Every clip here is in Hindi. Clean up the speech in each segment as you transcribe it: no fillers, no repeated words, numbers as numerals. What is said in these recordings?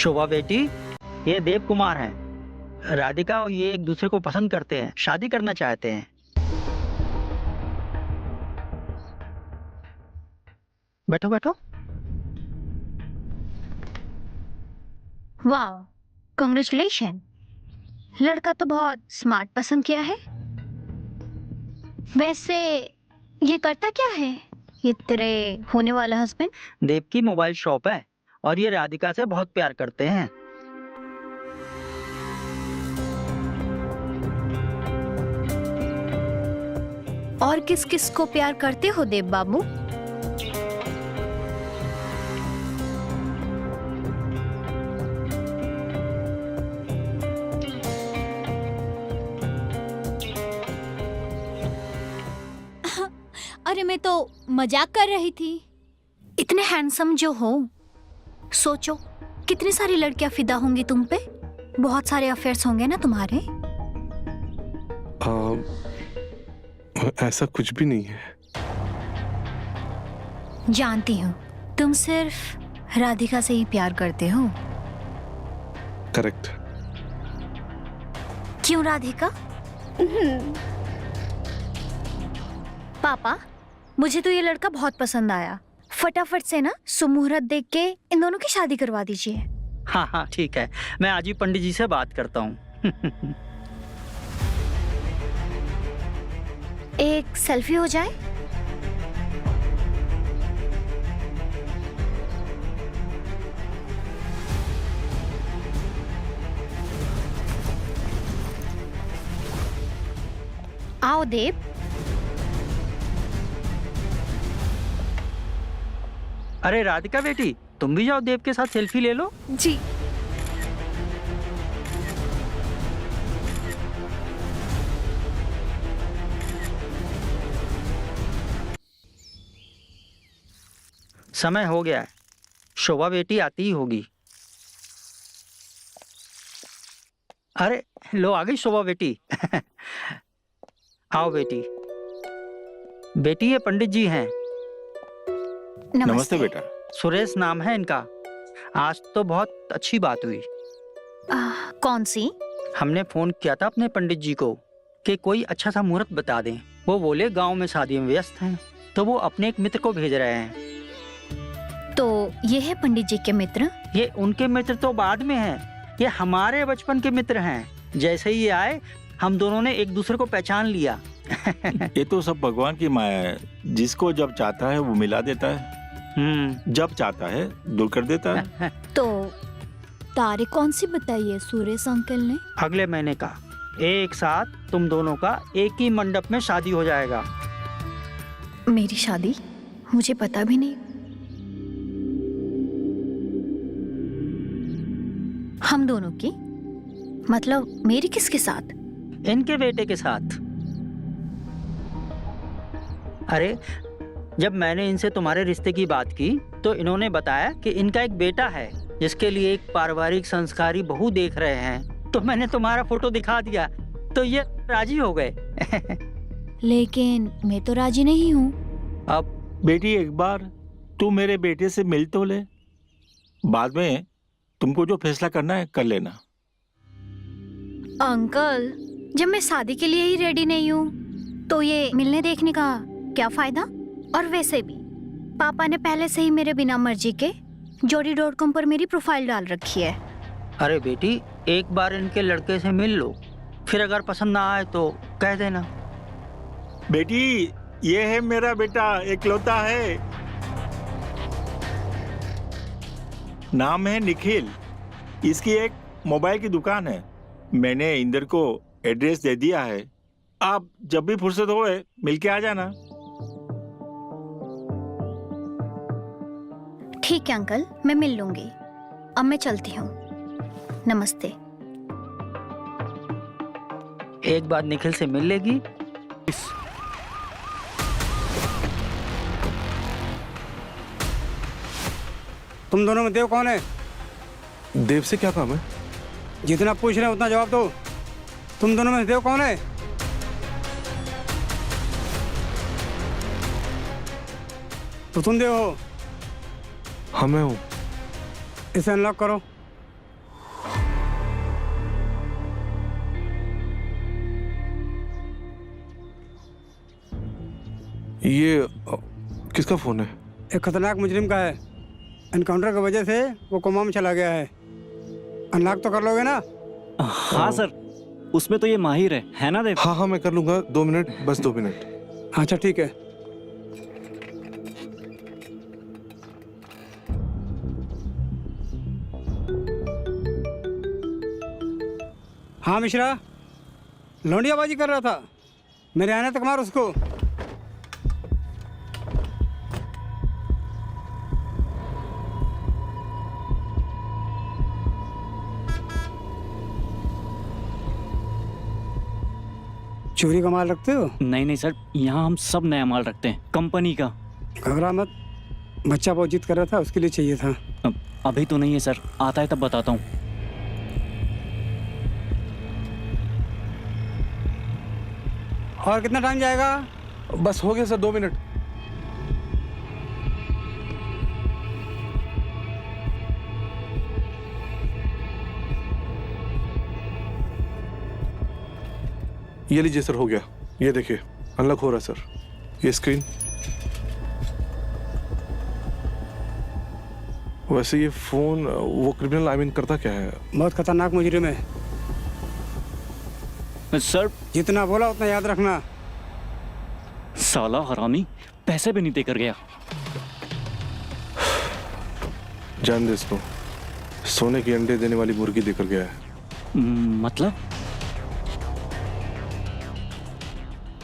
शोभा बेटी, ये देव कुमार हैं। राधिका और ये एक दूसरे को पसंद करते हैं, शादी करना चाहते हैं। बैठो बैठो। वाह, कांग्रेचुलेशन। लड़का तो बहुत स्मार्ट पसंद किया है। वैसे ये करता क्या है ये तेरे होने वाला हस्बैंड? देव की मोबाइल शॉप है और ये राधिका से बहुत प्यार करते हैं। और किस किस को प्यार करते हो देव बाबू? अरे मैं तो मजाक कर रही थी। इतने हैंडसम जो हो, सोचो कितनी सारी लड़कियां फिदा होंगी तुम पे। बहुत सारे अफेयर्स होंगे ना तुम्हारे। ऐसा कुछ भी नहीं है। जानती हूँ तुम सिर्फ राधिका से ही प्यार करते हो। करेक्ट। क्यों राधिका? पापा, मुझे तो ये लड़का बहुत पसंद आया। फटाफट से ना सुमुहूर्त देख के इन दोनों की शादी करवा दीजिए। हाँ हाँ ठीक है, मैं आज ही पंडित जी से बात करता हूँ। एक सेल्फी हो जाए। आओ देव। अरे राधिका बेटी, तुम भी जाओ, देव के साथ सेल्फी ले लो। जी। समय हो गया है, शोभा बेटी आती ही होगी। अरे लो, आ गई शोभा बेटी। आओ बेटी। बेटी ये पंडित जी हैं। नमस्ते बेटा। सुरेश नाम है इनका। आज तो बहुत अच्छी बात हुई। कौन सी? हमने फोन किया था अपने पंडित जी को कि कोई अच्छा सा मुहूर्त बता दें। वो बोले गांव में शादी में व्यस्त हैं, तो वो अपने एक मित्र को भेज रहे हैं। तो ये है पंडित जी के मित्र? ये उनके मित्र तो बाद में हैं, ये हमारे बचपन के मित्र हैं। जैसे ही ये आए, हम दोनों ने एक दूसरे को पहचान लिया। ये तो सब भगवान की माया है। जिसको जब चाहता है वो मिला देता है, जब चाहता है दूर कर देता है। तो तारीख कौन सी बताई है सुरेश अंकल ने? अगले महीने का। एक साथ तुम दोनों का एक ही मंडप में शादी हो जाएगा। मेरी शादी? मुझे पता भी नहीं। हम दोनों की? मतलब मेरी किसके साथ? इनके बेटे के साथ। अरे जब मैंने इनसे तुम्हारे रिश्ते की बात की तो इन्होंने बताया कि इनका एक बेटा है जिसके लिए एक पारिवारिक संस्कारी बहू देख रहे हैं। तो मैंने तुम्हारा फोटो दिखा दिया तो ये राजी हो गए। लेकिन मैं तो राजी नहीं हूँ। अब बेटी एक बार तू मेरे बेटे से मिल तो ले, बाद में तुमको जो फैसला करना है कर लेना। अंकल, जब मैं शादी के लिए ही रेडी नहीं हूँ तो ये मिलने देखने का क्या फायदा? और वैसे भी पापा ने पहले से ही मेरे बिना मर्जी के जोड़ी.com पर मेरी प्रोफाइल डाल रखी है। अरे बेटी, एक बार इनके लड़के से मिल लो, फिर अगर पसंद ना आए तो कह देना। बेटी ये है मेरा बेटा, इकलौता है। नाम है निखिल। इसकी एक मोबाइल की दुकान है। मैंने इंदर को एड्रेस दे दिया है। आप जब भी फुर्सत होए मिलके आ जाना। ठीक है अंकल, मैं मिल लूंगी। अब मैं चलती हूँ। नमस्ते। एक बार निखिल से मिल लेगी। तुम दोनों में देव कौन है? देव से क्या काम है? जितना पूछ रहे हैं उतना जवाब दो। तुम दोनों में देव कौन है? तो तुम देव हो? हाँ मैं हूँ। इसे अनलॉक करो। ये किसका फोन है? एक खतरनाक मुजरिम का है। एनकाउंटर की वजह से वो कोमा में चला गया है। अनलॉक तो कर लोगे ना? हाँ सर, उसमें तो ये माहिर है ना देव? हाँ मैं कर लूंगा, 2 मिनट, बस 2 मिनट। अच्छा ठीक है। हाँ मिश्रा, लौंडियाबाजी कर रहा था, मेरे आने तक मार उसको। चोरी का माल रखते हो? नहीं सर, यहाँ हम सब नया माल रखते हैं, कंपनी का। घबरा मत, बच्चा बहुत जिद कर रहा था, उसके लिए चाहिए था। अभी तो नहीं है सर, आता है तब बताता हूँ। और कितना टाइम जाएगा? बस हो गया सर, 2 मिनट। ये लीजिए सर, हो गया। ये देखिए अनलॉक हो रहा है सर, ये स्क्रीन। वैसे ये फोन वो क्रिमिनल आई मीन करता क्या है? बहुत खतरनाक मुजरिम है सर। जितना बोला उतना याद रखना। साला हरामी पैसे भी नहीं देकर गया। जान दे इसको, सोने के अंडे देने वाली मुर्गी देकर गया है।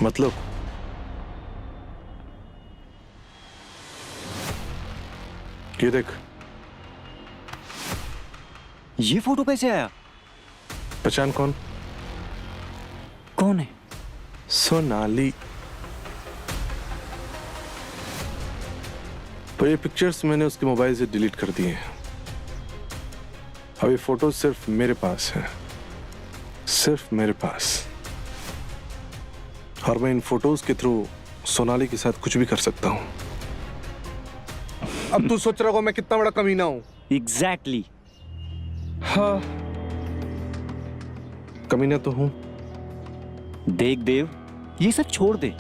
मतलब ये देख। ये फोटो कैसे आया? पहचान कौन? कौन है? सोनाली। पर ये पिक्चर्स मैंने उसके मोबाइल से डिलीट कर दिए हैं। अब ये फोटो सिर्फ मेरे पास है, सिर्फ मेरे पास। और मैं इन फोटोज के थ्रू सोनाली के साथ कुछ भी कर सकता हूं। अब तू सोच रहा होगा मैं कितना बड़ा कमीना हूं। एग्जैक्टली। हाँ, कमीना तो हूं। देख देव, ये सब छोड़ दे।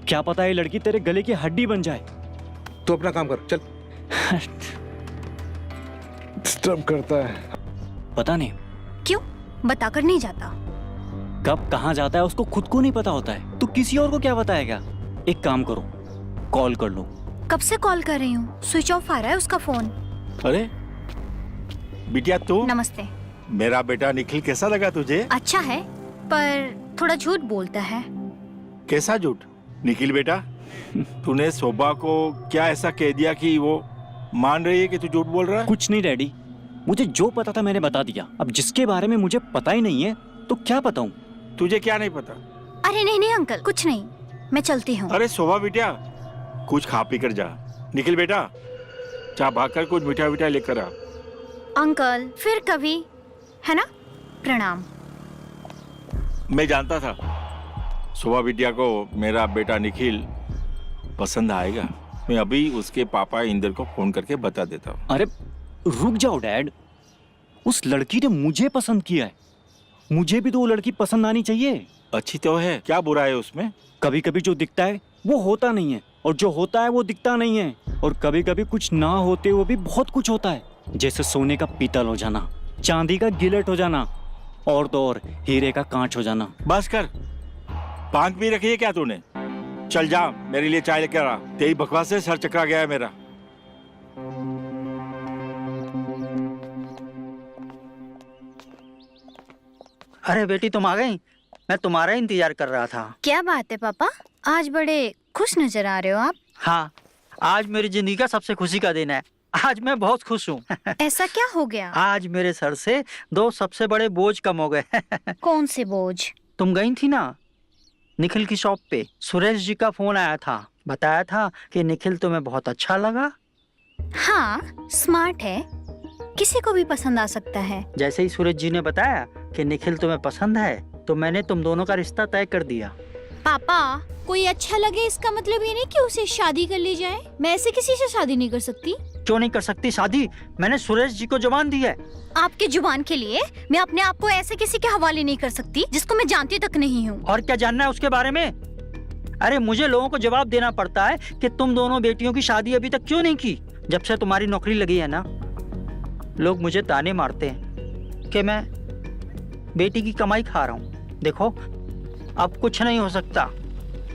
क्या पता ये लड़की तेरे गले की हड्डी बन जाए। तो अपना काम कर, चल। डिस्टर्ब करता है। पता नहीं क्यों बताकर नहीं जाता? कब कहाँ जाता है उसको खुद को नहीं पता होता है, तो किसी और को क्या बताएगा? एक काम करो, कॉल कर लो। कब से कॉल कर रही हूँ, स्विच ऑफ आ रहा है उसका फोन। अरे बिटिया, तू? नमस्ते। मेरा बेटा निखिल कैसा लगा तुझे? अच्छा है, पर थोड़ा झूठ बोलता है। कैसा झूठ? निखिल बेटा, तूने शोभा को क्या ऐसा कह दिया कि वो मान रही है कि तू झूठ बोल रहा है? कुछ नहीं डैडी, मुझे जो पता था मैंने बता दिया। अब जिसके बारे में मुझे पता ही नहीं है तो क्या बताऊं? तुझे क्या नहीं पता? अरे नहीं अंकल, कुछ नहीं, मैं चलती हूँ। अरे शोभा बिटिया, कुछ खा पी कर जा। निखिल बेटा, जा भागकर कुछ मिठाई विठाई लेकर आ। अंकल फिर कभी, है ना? प्रणाम। मैं जानता था शोभा बिटिया को मेरा बेटा निखिल पसंद आएगा। मैं अभी उसके पापा इंदर को फोन करके बता देता हूँ। अरे रुक जाओ डैड, उस लड़की ने मुझे पसंद किया है, मुझे भी तो वो लड़की पसंद आनी चाहिए। अच्छी तो है, क्या बुरा है उसमें? कभी कभी जो दिखता है वो होता नहीं है, और जो होता है वो दिखता नहीं है, और कभी कभी कुछ ना होते हुए भी बहुत कुछ होता है। जैसे सोने का पीतल हो जाना, चांदी का गिलेट हो जाना, और तो और हीरे का कांच हो जाना। बस कर, पांक भी रखी है क्या तूने? चल जा, मेरे लिए चाय लेकर आ। तेरी बकवास से सर चकरा गया है मेरा। अरे बेटी, तुम आ गई? मैं तुम्हारा इंतजार कर रहा था। क्या बात है पापा, आज बड़े खुश नजर आ रहे हो आप। हाँ, आज मेरी जिंदगी का सबसे खुशी का दिन है। आज मैं बहुत खुश हूँ। ऐसा क्या हो गया? आज मेरे सर से 2 सबसे बड़े बोझ कम हो गए। कौन से बोझ? तुम गई थी ना निखिल की शॉप पे, सुरेश जी का फोन आया था, बताया था कि निखिल तुम्हें बहुत अच्छा लगा। हाँ, स्मार्ट है, किसी को भी पसंद आ सकता है। जैसे ही सूरज जी ने बताया कि निखिल तुम्हें पसंद है, तो मैंने तुम दोनों का रिश्ता तय कर दिया। पापा, कोई अच्छा लगे इसका मतलब ये नहीं कि उसे शादी कर ली जाए। मैं ऐसे किसी से शादी नहीं कर सकती। क्यों नहीं कर सकती शादी? मैंने सुरेश जी को जुबान दी है। आपके जुबान के लिए मैं अपने आप को ऐसे किसी के हवाले नहीं कर सकती जिसको मैं जानती तक नहीं हूँ। और क्या जानना है उसके बारे में? अरे मुझे लोगों को जवाब देना पड़ता है कि तुम दोनों बेटियों की शादी अभी तक क्यों नहीं की। जब से तुम्हारी नौकरी लगी है ना, लोग मुझे ताने मारते हैं कि मैं बेटी की कमाई खा रहा हूँ। देखो अब कुछ नहीं हो सकता,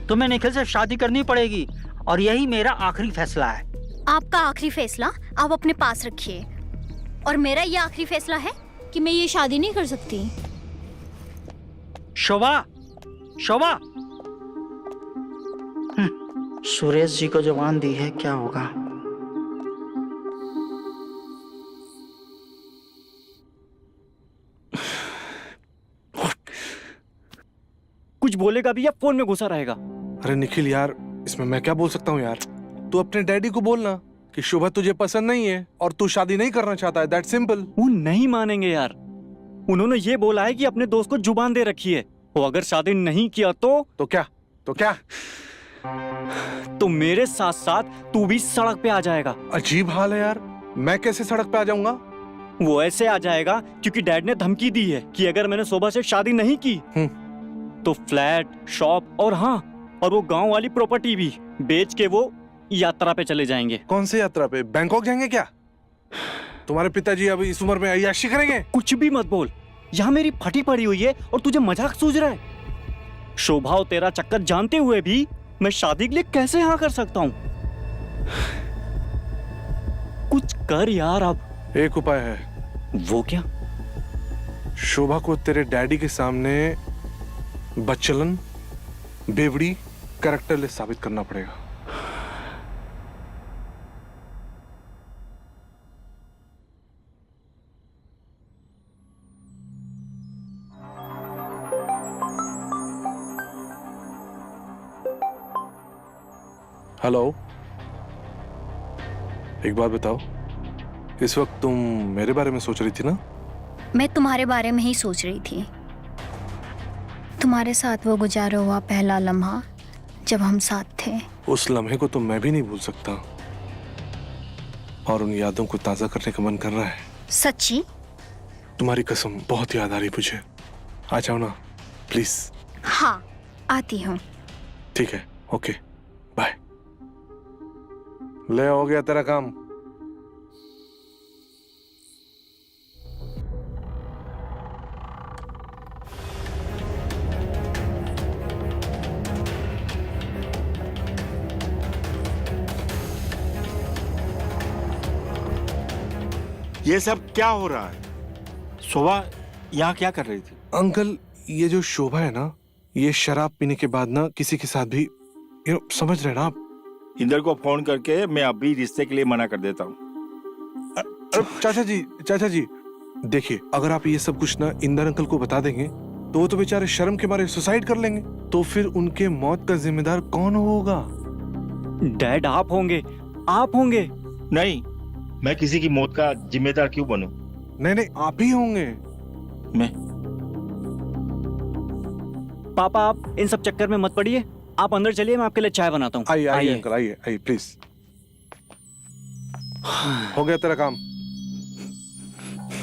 तुम्हें निखिल से शादी करनी पड़ेगी और यही मेरा आखिरी फैसला है। आपका आखिरी फैसला आप अपने पास रखिए, और मेरा ये आखिरी फैसला है कि मैं ये शादी नहीं कर सकती। शोभा, शोभा, सुरेश जी को जबान दी है, क्या होगा। कुछ बोलेगा भी या फोन में घुसा रहेगा। अरे निखिल यार, इसमें मैं क्या बोल सकता हूँ यार। तू अपने डैडी को बोलना कि शोभा तुझे पसंद नहीं है और तू शादी नहीं करना चाहता है, दैट सिंपल। वो नहीं मानेंगे यार। उन्होंने ये बोला है कि अपने दोस्त को जुबान दे रखी है, वो अगर शादी नहीं किया तो क्या तो मेरे साथ साथ तू भी सड़क पे आ जाएगा। अजीब हाल है यार, मैं कैसे सड़क पे आ जाऊंगा। वो ऐसे आ जाएगा क्योंकि डैड ने धमकी दी है कि अगर मैंने शोभा से शादी नहीं की तो फ्लैट, शॉप और हाँ, और वो गांव वाली प्रॉपर्टी भी बेच के वो यात्रा पे चले जाएंगे। कौन सी यात्रा पे? बैंकॉक जाएंगे क्या? तुम्हारे पिताजी अभी इस उम्र में अय्याशी करेंगे? कुछ भी मत बोल, यहाँ मेरी फटी पड़ी हुई है और तुझे मजाक सूझ रहा है। शोभा और तेरा चक्कर जानते हुए भी मैं शादी के लिए कैसे हाँ कर सकता हूँ? कुछ कर यार। अब एक उपाय है। वो क्या? शोभा को तेरे डैडी के सामने बच्चलन, बेवड़ी, कैरेक्टरलेस साबित करना पड़ेगा। हेलो, एक बात बताओ, इस वक्त तुम मेरे बारे में सोच रही थी ना? मैं तुम्हारे बारे में ही सोच रही थी। तुम्हारे साथ वो गुजारा हुआ पहला लम्हा जब हम साथ थे। उस लम्हे को तो मैं भी नहीं भूल सकता और उन यादों को ताजा करने का मन कर रहा है। सच्ची? तुम्हारी कसम, बहुत याद आ रही मुझे। आ जाओ ना प्लीज। हाँ, आती हूँ। ठीक है, ओके, बाय। ले, हो गया तेरा काम। ये सब क्या हो रहा है? शोभा यहाँ क्या कर रही थी? अंकल, ये जो शोभा है ना, ये शराब पीने के बाद ना किसी के साथ भी समझ रहे ना आप। इंदर को फोन करके मैं अभी रिश्ते के लिए मना कर देता हूँ। चाचा जी देखिए, अगर आप ये सब कुछ ना इंदर अंकल को बता देंगे तो वो तो बेचारे शर्म के मारे सुसाइड कर लेंगे। तो फिर उनके मौत का जिम्मेदार कौन होगा? डैड आप होंगे, आप होंगे। नहीं, मैं किसी की मौत का जिम्मेदार क्यों बनूं? नहीं, आप ही होंगे। मैं? पापा आप इन सब चक्कर में मत पड़िए, आप अंदर चलिए, मैं आपके लिए चाय बनाता हूँ। आइए अंकल, आइए प्लीज। हो गया तेरा काम,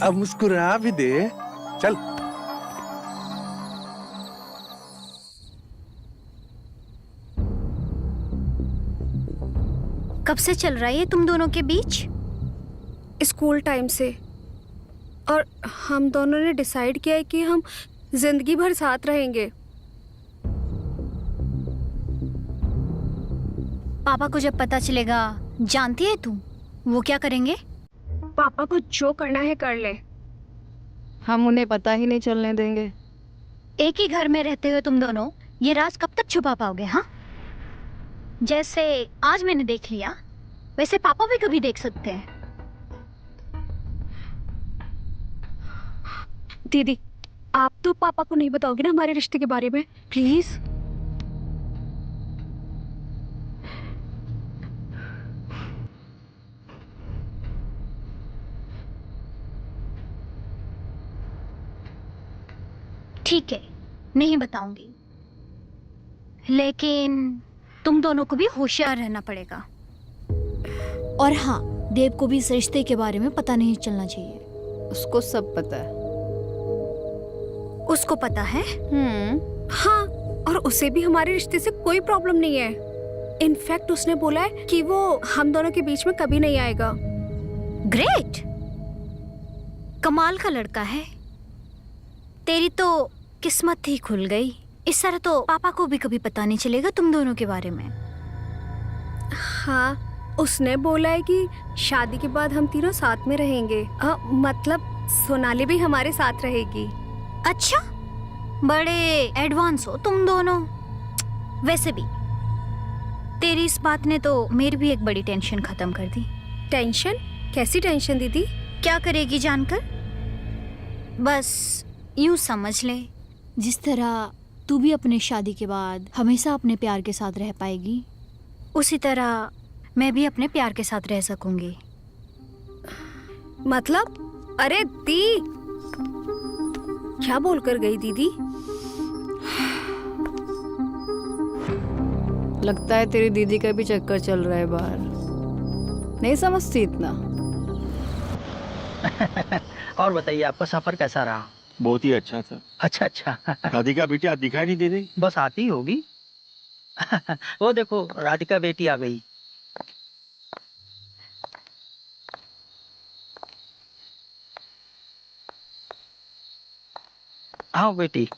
अब मुस्कुरा भी दे। चल। कब से चल रहा है ये तुम दोनों के बीच? स्कूल टाइम से, और हम दोनों ने डिसाइड किया है कि हम जिंदगी भर साथ रहेंगे। पापा को जब पता चलेगा, जानती है तू वो क्या करेंगे? पापा को जो करना है कर ले, हम उन्हें पता ही नहीं चलने देंगे। एक ही घर में रहते हुए तुम दोनों ये राज कब तक छुपा पाओगे? हाँ, जैसे आज मैंने देख लिया वैसे पापा भी कभी देख सकते हैं। दीदी, आप तो पापा को नहीं बताओगे ना हमारे रिश्ते के बारे में, प्लीज? ठीक है, नहीं बताऊंगी, लेकिन तुम दोनों को भी होशियार रहना पड़ेगा। और हाँ, देव को भी इस रिश्ते के बारे में पता नहीं चलना चाहिए। उसको सब पता है। उसको पता है? हाँ, और उसे भी हमारे रिश्ते से कोई प्रॉब्लम नहीं है। इनफैक्ट उसने बोला है कि वो हम दोनों के बीच में कभी नहीं आएगा। ग्रेट, कमाल का लड़का है। तेरी तो किस्मत ही खुल गई। इस तरह तो पापा को भी कभी पता नहीं चलेगा तुम दोनों के बारे में। हाँ, उसने बोला है कि शादी के बाद हम तीनों साथ में रहेंगे। मतलब सोनाली भी हमारे साथ रहेगी। अच्छा, बड़े एडवांस हो तुम दोनों। वैसे भी तेरी इस बात ने तो मेरी भी एक बड़ी टेंशन खत्म कर दी। टेंशन? कैसी टेंशन दीदी? क्या करेगी जानकर? बस यूं समझ ले, जिस तरह तू भी अपने शादी के बाद हमेशा अपने प्यार के साथ रह पाएगी, उसी तरह मैं भी अपने प्यार के साथ रह सकूंगी। मतलब? अरे दी, क्या बोलकर गई दीदी? लगता है तेरी दीदी का भी चक्कर चल रहा है बाहर। नहीं समझती इतना। और बताइए, आपका सफर कैसा रहा? बहुत ही अच्छा था। अच्छा अच्छा। राधिका बेटी आज दिखाई नहीं दे रही। बस आती होगी। वो देखो, राधिका बेटी आ गई। आओ बेटी।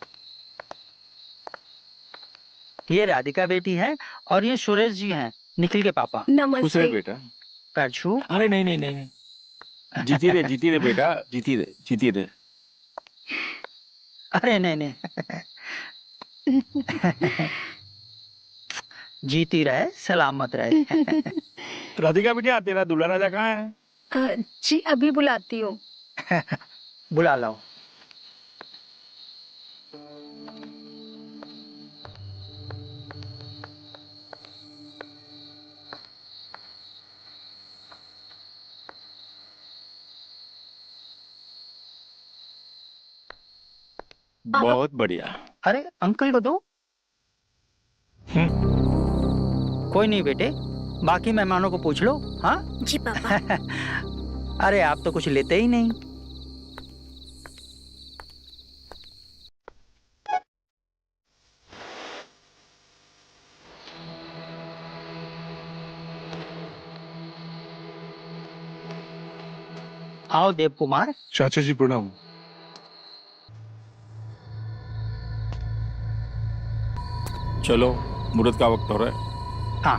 ये राधिका बेटी है और ये सुरेश जी हैं, निखिल के पापा। खुश रहे नमस्ते। बेटा। पैर छू। अरे नहीं नहीं नहीं, जीती रहे बेटा, जीती रहे। अरे नहीं नहीं। जीती रहे, सलामत रहे। राधिका बेटी, तेरा दूल्हा राजा कहाँ है? जी अभी बुलाती हूँ। बुला लाओ। बहुत बढ़िया। अरे अंकल को दो। कोई नहीं बेटे, बाकी मेहमानों को पूछ लो। हाँ जी पापा। अरे आप तो कुछ लेते ही नहीं। आओ देव कुमार। चाचा जी प्रणाम। चलो, मुहूर्त का वक्त हो रहा है। हाँ।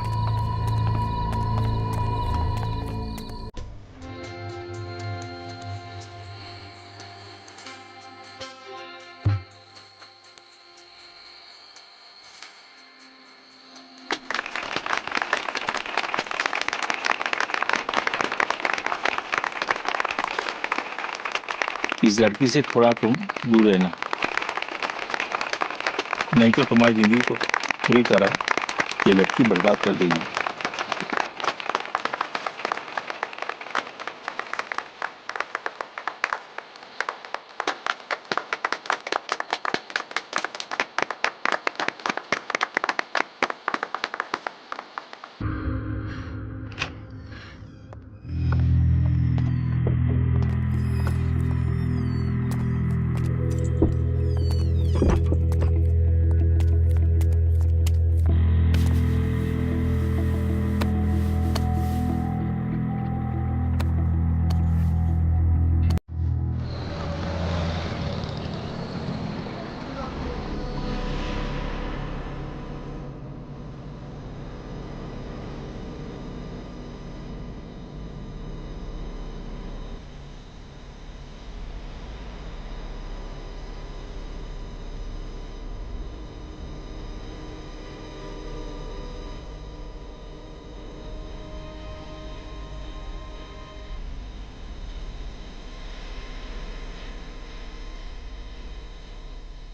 इस लड़की से थोड़ा तुम दूर रहना, नहीं तो तुम्हारी जिंदगी को पूरी तरह ये लड़की बर्बाद कर देगी।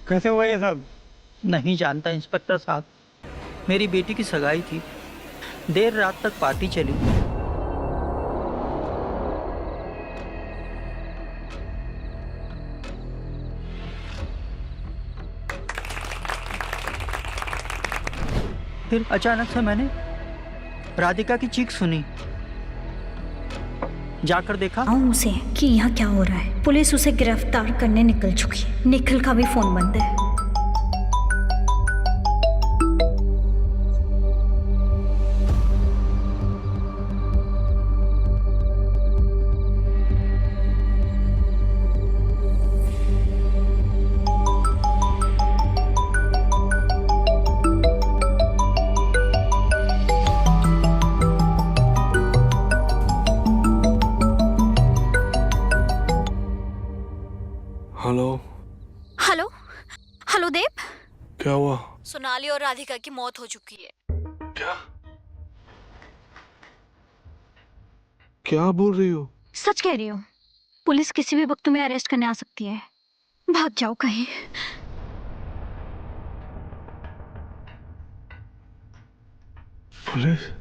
कैसे हुआ ये सब? नहीं जानता इंस्पेक्टर साहब, मेरी बेटी की सगाई थी, देर रात तक पार्टी चली। फिर अचानक से मैंने राधिका की चीख सुनी। जाकर देखा उसे कि यहाँ क्या हो रहा है। पुलिस उसे गिरफ्तार करने निकल चुकी है। निखिल का भी फोन बंद है। क्या हुआ? सोनाली और राधिका की मौत हो चुकी है। क्या क्या बोल रही हो? सच कह रही हूँ। पुलिस किसी भी वक्त तुम्हें अरेस्ट करने आ सकती है। भाग जाओ कहीं। पुलिस?